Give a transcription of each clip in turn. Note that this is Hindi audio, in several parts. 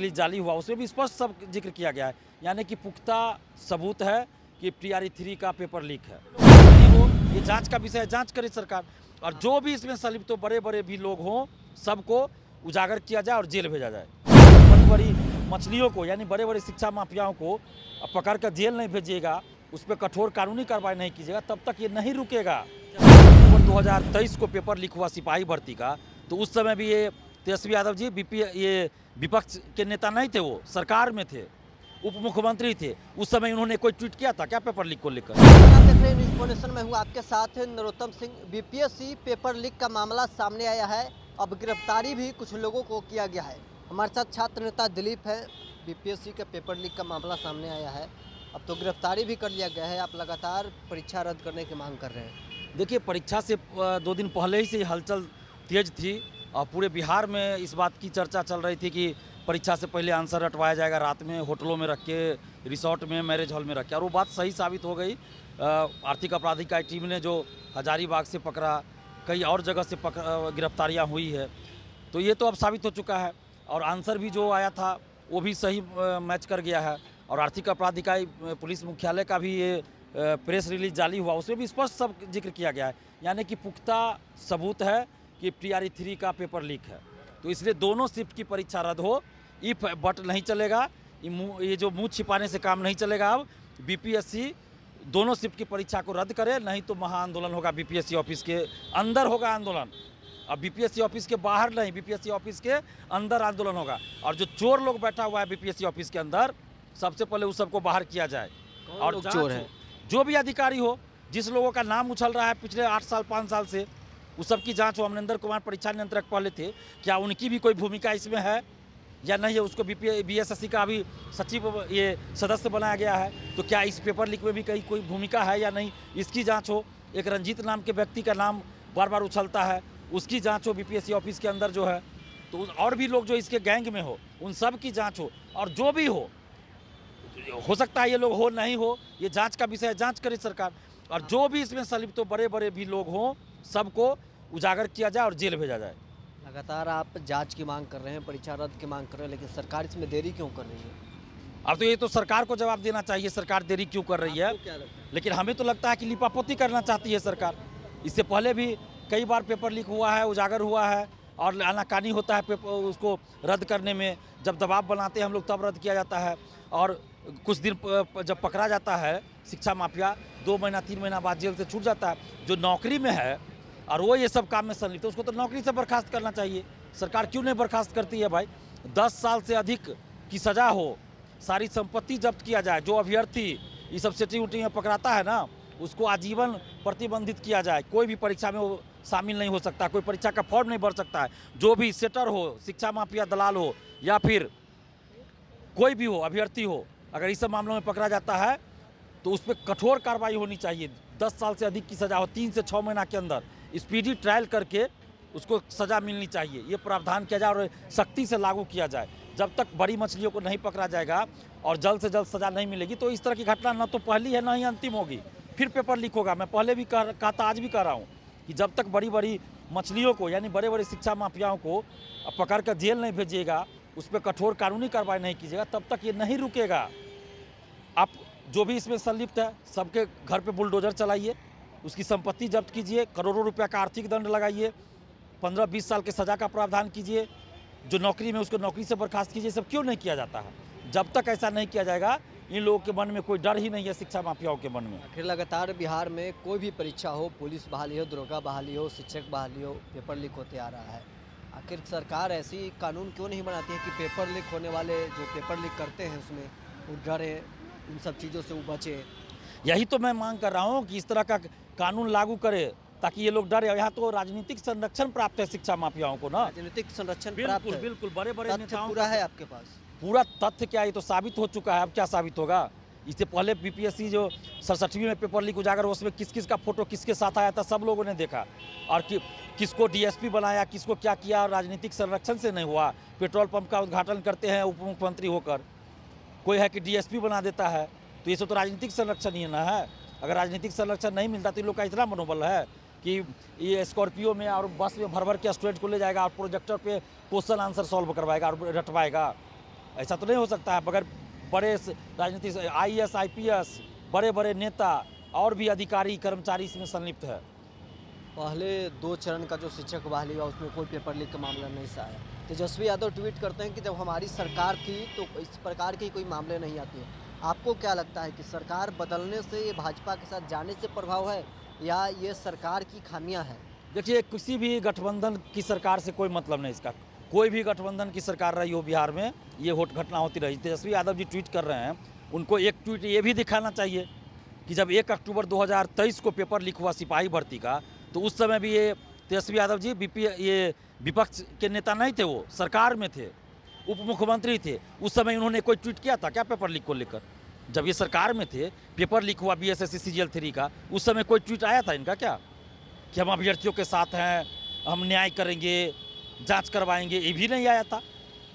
रिलीज जाली हुआ उसमें भी स्पष्ट सब जिक्र किया गया है, यानी कि पुख्ता सबूत है कि TRE-3 का पेपर लीक है। वो ये जांच का विषय है, जांच करे सरकार, और जो भी इसमें संलिप्त तो बड़े बड़े भी लोग हों सबको उजागर किया जाए और जेल भेजा जाए। बड़ी बड़ी मछलियों को यानी बड़े बड़े शिक्षा माफियाओं को पकड़ कर जेल नहीं भेजिएगा, उस पर कठोर कानूनी कार्रवाई नहीं कीजिएगा, तब तक ये नहीं रुकेगा। अक्टूबर 2023 को पेपर लीक हुआ सिपाही भर्ती का, तो उस समय भी ये तेजस्वी यादव जी ये विपक्ष के नेता नहीं थे, वो सरकार में थे, उप मुख्यमंत्री थे। उस समय उन्होंने कोई ट्वीट किया था क्या पेपर लीक को लेकर? आप देख रहे हैं न्यूज़ पॉलिटिशन में हूँ आपके साथ Narottam Singh. BPSC paper leak का मामला सामने आया है, अब गिरफ्तारी भी कुछ लोगों को किया गया है। हमारे साथ छात्र नेता दिलीप है। बीपीएससी का पेपर लीक का मामला सामने आया है, अब तो गिरफ्तारी भी कर लिया गया है। आप लगातार परीक्षा रद्द करने की मांग कर रहे हैं। देखिए, परीक्षा से 2 दिन पहले ही से हलचल तेज थी और पूरे बिहार में इस बात की चर्चा चल रही थी कि परीक्षा से पहले आंसर रटवाया जाएगा, रात में होटलों में रख के, रिसोर्ट में, मैरिज हॉल में रख के, और वो बात सही साबित हो गई। आर्थिक अपराध इकाई टीम ने जो हजारीबाग से पकड़ा, कई और जगह से गिरफ्तारियाँ हुई है, तो ये तो अब साबित हो चुका है। और आंसर भी जो आया था वो भी सही मैच कर गया है। और आर्थिक अपराध इकाई पुलिस मुख्यालय का भी ये प्रेस रिलीज जाली हुआ, उसमें भी स्पष्ट सब जिक्र किया गया है, यानी कि पुख्ता सबूत है कि TRE-3 का पेपर लीक है। तो इसलिए दोनों शिफ्ट की परीक्षा रद्द हो, इफ बट नहीं चलेगा, ये जो मुँह छिपाने से काम नहीं चलेगा। अब बीपीएससी दोनों शिफ्ट की परीक्षा को रद्द करे, नहीं तो महाआंदोलन होगा। बीपीएससी ऑफिस के अंदर होगा आंदोलन, अब बीपीएससी ऑफिस के बाहर नहीं, बीपीएससी ऑफिस के अंदर आंदोलन होगा। और जो चोर लोग बैठा हुआ है बीपीएससी ऑफिस के अंदर, सबसे पहले उस सबको बाहर किया जाए। और चोर है जो भी अधिकारी हो, जिस लोगों का नाम उछल रहा है पिछले 8 साल 5 साल से, उस सब की जांच हो। अमरिंदर कुमार परीक्षा नियंत्रक पहले थे, क्या उनकी भी कोई भूमिका इसमें है या नहीं है? उसको BSSC का अभी सचिव ये सदस्य बनाया गया है, तो क्या इस पेपर लीक में भी कहीं कोई भूमिका है या नहीं, इसकी जांच हो। एक रंजीत नाम के व्यक्ति का नाम बार बार उछलता है, उसकी जांच हो बीपीएससी ऑफिस के अंदर जो है। तो और भी लोग जो इसके गैंग में हो, उन सब की जांच हो। और जो भी हो सकता है ये लोग हो नहीं हो, ये जांच का विषय है, जांच करे सरकार। और जो भी इसमें संलिप्त तो बड़े बड़े भी लोग हों सबको उजागर किया जाए और जेल भेजा जाए। लगातार आप जांच की मांग कर रहे हैं, परीक्षा रद्द की मांग कर रहे हैं, लेकिन सरकार इसमें देरी क्यों कर रही है? अब तो ये तो सरकार को जवाब देना चाहिए, सरकार देरी क्यों कर रही है। लेकिन हमें तो लगता है कि लिपापोती करना चाहती है सरकार। इससे पहले भी कई बार पेपर लीक हुआ है, उजागर हुआ है, और आनाकानी होता है पेपर उसको रद्द करने में। जब दबाव बनाते हैं हम लोग तब रद्द किया जाता है। और कुछ दिन जब पकड़ा जाता है शिक्षा माफिया, 2 महीना 3 महीना बाद जेल से छूट जाता है। जो नौकरी में है और वो ये सब काम में संलिप्त है, उसको तो नौकरी से बर्खास्त करना चाहिए। सरकार क्यों नहीं बर्खास्त करती है भाई? 10 साल से अधिक की सज़ा हो, सारी संपत्ति जब्त किया जाए। जो अभ्यर्थी ये सब सेटिंग उटिंग में पकड़ाता है ना, उसको आजीवन प्रतिबंधित किया जाए। कोई भी परीक्षा में वो शामिल नहीं हो सकता, कोई परीक्षा का फॉर्म नहीं भर सकता है। जो भी सेटर हो, शिक्षा माफिया दलाल हो, या फिर कोई भी हो, अभ्यर्थी हो, अगर इस सब मामलों में पकड़ा जाता है तो उस पर कठोर कार्रवाई होनी चाहिए। 10 साल से अधिक की सज़ा हो, 3 से 6 महीना के अंदर स्पीडी ट्रायल करके उसको सज़ा मिलनी चाहिए। ये प्रावधान किया जाए और सख्ती से लागू किया जाए। जब तक बड़ी मछलियों को नहीं पकड़ा जाएगा और जल्द से जल्द सज़ा नहीं मिलेगी, तो इस तरह की घटना न तो पहली है न ही अंतिम होगी। फिर पेपर लीक होगा। मैं पहले भी कहा था, आज भी कह रहा हूँ कि जब तक बड़ी बड़ी मछलियों को यानी बड़े बड़े शिक्षा माफियाओं को पकड़ कर जेल नहीं भेजिएगा, उस पर कठोर कानूनी कार्रवाई नहीं कीजिएगा, तब तक ये नहीं रुकेगा। आप जो भी इसमें संलिप्त है सबके घर पे बुलडोजर चलाइए, उसकी संपत्ति जब्त कीजिए, करोड़ों रुपया का आर्थिक दंड लगाइए, 15-20 साल के सज़ा का प्रावधान कीजिए। जो नौकरी में उसको नौकरी से बर्खास्त कीजिए। सब क्यों नहीं किया जाता है? जब तक ऐसा नहीं किया जाएगा, इन लोगों के मन में कोई डर ही नहीं है, शिक्षा माफियाओं के मन में। आखिर लगातार बिहार में कोई भी परीक्षा हो, पुलिस बहाली हो, दरोगा बहाली हो, शिक्षक बहाली हो, पेपर लीक होते आ रहा है। आखिर सरकार ऐसी कानून क्यों नहीं बनाती है कि पेपर लीक होने वाले जो पेपर लीक करते हैं उसमें वो डरे, इन सब चीज़ों से वो बचे? यही तो मैं मांग कर रहा हूँ कि इस तरह का कानून लागू करे ताकि ये लोग डरे। यहाँ तो राजनीतिक संरक्षण प्राप्त है शिक्षा माफियाओं को ना, राजनीतिक संरक्षण प्राप्त है। बिल्कुल बड़े बड़े तथ्य नेताओं पूरा है आपके पास? पूरा तथ्य क्या, ये तो साबित हो चुका है। अब क्या साबित होगा? इससे पहले बीपीएससी जो 67वीं में पेपर लीक उजागर, उसमें किस किस का फोटो किसके साथ आया था सब लोगों ने देखा। और किसको डीएसपी बनाया, किसको क्या किया, राजनीतिक संरक्षण से नहीं हुआ। पेट्रोल पंप का उद्घाटन करते हैं उप मुख्यमंत्री होकर, कोई है कि डीएसपी बना देता है। तो ये सब तो राजनीतिक संरक्षण ही ना है। अगर राजनीतिक संरक्षण नहीं मिलता तो इन लोग का इतना मनोबल है कि ये स्कॉर्पियो में और बस में भर भर के स्टूडेंट को ले जाएगा और प्रोजेक्टर पे क्वेश्चन आंसर सॉल्व करवाएगा और रटवाएगा। ऐसा तो नहीं हो सकता है बगैर बड़े राजनीतिक IAS IPS बड़े बड़े नेता और भी अधिकारी कर्मचारी इसमें संलिप्त है। पहले 2 चरण का जो शिक्षक बहाली हुआ उसमें कोई पेपर लीक का मामला नहीं सा आया। तेजस्वी यादव ट्वीट करते हैं कि जब हमारी सरकार थी तो इस प्रकार के कोई मामले नहीं आते हैं। आपको क्या लगता है कि सरकार बदलने से ये भाजपा के साथ जाने से प्रभाव है या ये सरकार की खामियां हैं? देखिए, किसी भी गठबंधन की सरकार से कोई मतलब नहीं इसका। कोई भी गठबंधन की सरकार रही हो बिहार में, ये घटना होती रही। तेजस्वी यादव जी ट्वीट कर रहे हैं, उनको एक ट्वीट ये भी दिखाना चाहिए कि जब 1 अक्टूबर 2023 को पेपर लीक हुआ सिपाही भर्ती का, तो उस समय भी ये तेजस्वी यादव जी ये विपक्ष के नेता नहीं थे, वो सरकार में थे, उप मुख्यमंत्री थे। उस समय उन्होंने कोई ट्वीट किया था क्या पेपर लीक को लेकर? जब ये सरकार में थे, पेपर लीक हुआ BSSC CGL 3 का, उस समय कोई ट्वीट आया था इनका क्या कि हम अभ्यर्थियों के साथ हैं, हम न्याय करेंगे, जांच करवाएंगे? ये भी नहीं आया था।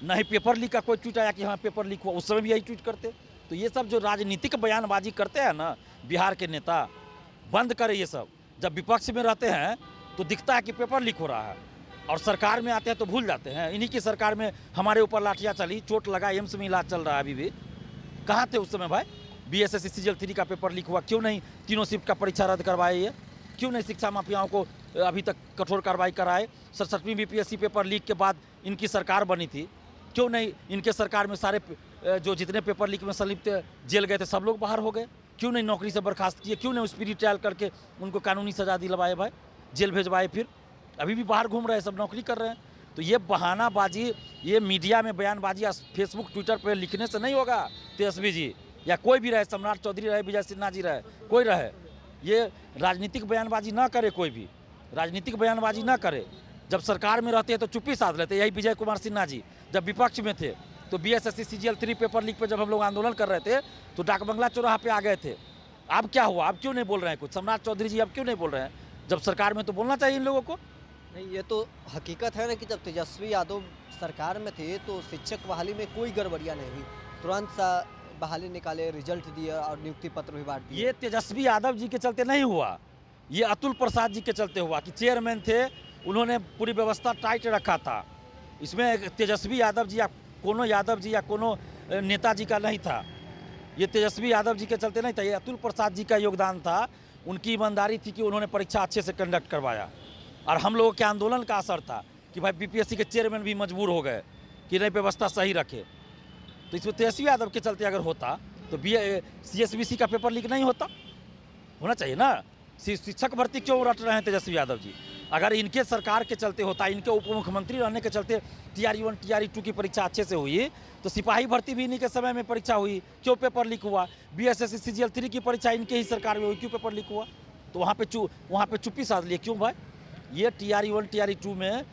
न ही पेपर लीक का कोई ट्वीट आया कि हाँ पेपर लीक हुआ, उस समय भी यही ट्वीट करते। तो ये सब जो राजनीतिक बयानबाजी करते हैं ना बिहार के नेता, बंद करें ये सब। जब विपक्ष में रहते हैं तो दिखता है कि पेपर लीक हो रहा है, और सरकार में आते हैं तो भूल जाते हैं। इन्हीं की सरकार में हमारे ऊपर लाठियाँ चली, चोट लगा, एम्स में इलाज चल रहा है अभी भी। कहाँ थे उस समय भाई? BSSC CGL 3 का पेपर लीक हुआ, क्यों नहीं तीनों शिफ्ट का परीक्षा रद्द करवाए? ये क्यों नहीं शिक्षा माफियाओं को अभी तक कठोर कार्रवाई कराए? 67वीं BPSC पेपर लीक के बाद इनकी सरकार बनी थी, क्यों नहीं इनके सरकार में सारे जो जितने पेपर लीक में संलिप्त जेल गए थे सब लोग बाहर हो गए? क्यों नहीं नौकरी से बर्खास्त किए? क्यों नहीं स्पीड ट्रायल करके उनको कानूनी सजा दिलवाए भाई, जेल भेजवाए? फिर अभी भी बाहर घूम रहे हैं, सब नौकरी कर रहे हैं। तो ये बहानाबाजी, ये मीडिया में बयानबाजी फेसबुक ट्विटर पर लिखने से नहीं होगा। तेजस्वी जी या कोई भी रहे, सम्राट चौधरी रहे, विजय सिन्हा जी रहे, कोई रहे, ये राजनीतिक बयानबाजी ना करे, कोई भी राजनीतिक बयानबाजी ना करे। जब सरकार में रहते हैं तो चुप्पी साध लेते। यही विजय कुमार सिन्हा जी जब विपक्ष में थे तो BSSC CGL 3 पेपर लीक पे जब हम लोग आंदोलन कर रहे थे तो डाक बंगला चौराहा पे आ गए थे। अब क्या हुआ? अब क्यों नहीं बोल रहे हैं कुछ? सम्राट चौधरी जी अब क्यों नहीं बोल रहे हैं? जब सरकार में तो बोलना चाहिए इन लोगों को। नहीं, ये तो हकीकत है ना कि जब तेजस्वी यादव सरकार में थे तो शिक्षक बहाली में कोई गड़बड़ियाँ नहीं हुई, तुरंत सा बहाली निकाले, रिजल्ट दिया और नियुक्ति पत्र भी बांट दिए। ये तेजस्वी यादव जी के चलते नहीं हुआ, ये अतुल प्रसाद जी के चलते हुआ कि चेयरमैन थे, उन्होंने पूरी व्यवस्था टाइट रखा था। इसमें तेजस्वी यादव जी या कोनो यादव जी या कोनो नेताजी का नहीं था, ये तेजस्वी यादव जी के चलते नहीं था, ये अतुल प्रसाद जी का योगदान था। उनकी ईमानदारी थी कि उन्होंने परीक्षा अच्छे से कंडक्ट करवाया, और हम लोगों के आंदोलन का असर था कि भाई BPSC के चेयरमैन भी मजबूर हो गए कि नहीं व्यवस्था सही रखे। तो इसमें तेजस्वी यादव के चलते अगर होता तो CSBC का पेपर लीक नहीं होता, होना चाहिए ना। शिक्षक भर्ती क्यों रट रहे हैं तेजस्वी यादव जी? अगर इनके सरकार के चलते होता, इनके उप मुख्यमंत्री रहने के चलते TRE 1 TRE 2 की परीक्षा अच्छे से हुई, तो सिपाही भर्ती भी इन्हीं के समय में परीक्षा हुई, क्यों पेपर लीक हुआ? BSSC CGL 3 की परीक्षा इनके ही सरकार में हुई, क्यों पेपर लीक हुआ? तो वहाँ पे चुप्पी साध लिए क्यों भाई? ये TRE 1 TRE 2 में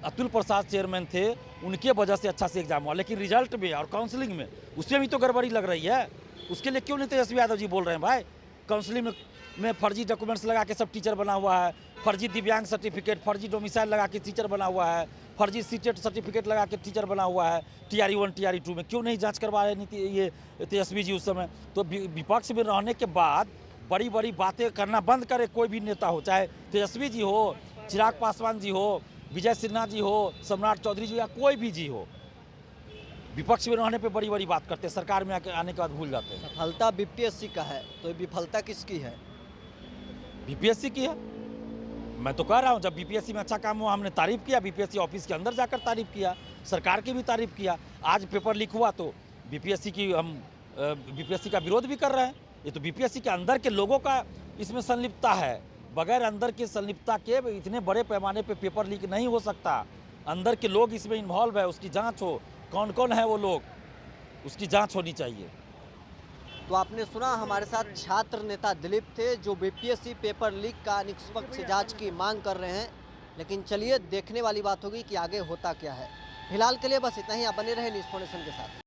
अतुल प्रसाद चेयरमैन थे, उनके वजह से अच्छा से एग्जाम हुआ, लेकिन रिजल्ट में और काउंसलिंग में उसमें भी तो गड़बड़ी लग रही है। उसके लिए क्यों नहीं तेजस्वी यादव जी बोल रहे हैं भाई? काउंसलिंग में फर्जी डॉक्यूमेंट्स लगा के सब टीचर बना हुआ है, फर्जी दिव्यांग सर्टिफिकेट, फर्जी डोमिसाइल लगा के टीचर बना हुआ है, फर्जी सीटेट सर्टिफिकेट लगा के टीचर बना हुआ है। TRE 1 TRE 2 में क्यों नहीं जांच करवा रहे नीति ये तेजस्वी जी उस समय? तो विपक्ष में रहने के बाद बड़ी बड़ी बातें करना बंद करे कोई भी नेता हो, चाहे तेजस्वी जी हो, चिराग पासवान जी हो, विजय सिन्हा जी हो, सम्राट चौधरी जी या कोई भी जी हो। विपक्ष में रहने पे बड़ी बड़ी बात करते हैं, सरकार में आने के बाद भूल जाते हैं। सफलता BPSC का है तो विफलता किसकी है? BPSC की है। मैं तो कह रहा हूँ, जब BPSC में अच्छा काम हुआ हमने तारीफ किया, BPSC ऑफिस के अंदर जाकर तारीफ किया, सरकार की भी तारीफ किया। आज पेपर लीक हुआ तो BPSC का विरोध भी कर रहे हैं। ये तो BPSC के अंदर के लोगों का इसमें संलिप्तता है। बगैर अंदर की संलिप्तता के इतने बड़े पैमाने पे पेपर लीक नहीं हो सकता। अंदर के लोग इसमें इन्वॉल्व है, उसकी जांच हो, कौन कौन है वो लोग, उसकी जांच होनी चाहिए। तो आपने सुना, हमारे साथ छात्र नेता दिलीप थे जो BPSC पेपर लीक का निष्पक्ष जांच की मांग कर रहे हैं। लेकिन चलिए देखने वाली बात होगी कि आगे होता क्या है। फिलहाल के लिए बस इतना ही। आप बने रहे न्यूज़ फाउंडेशन के साथ।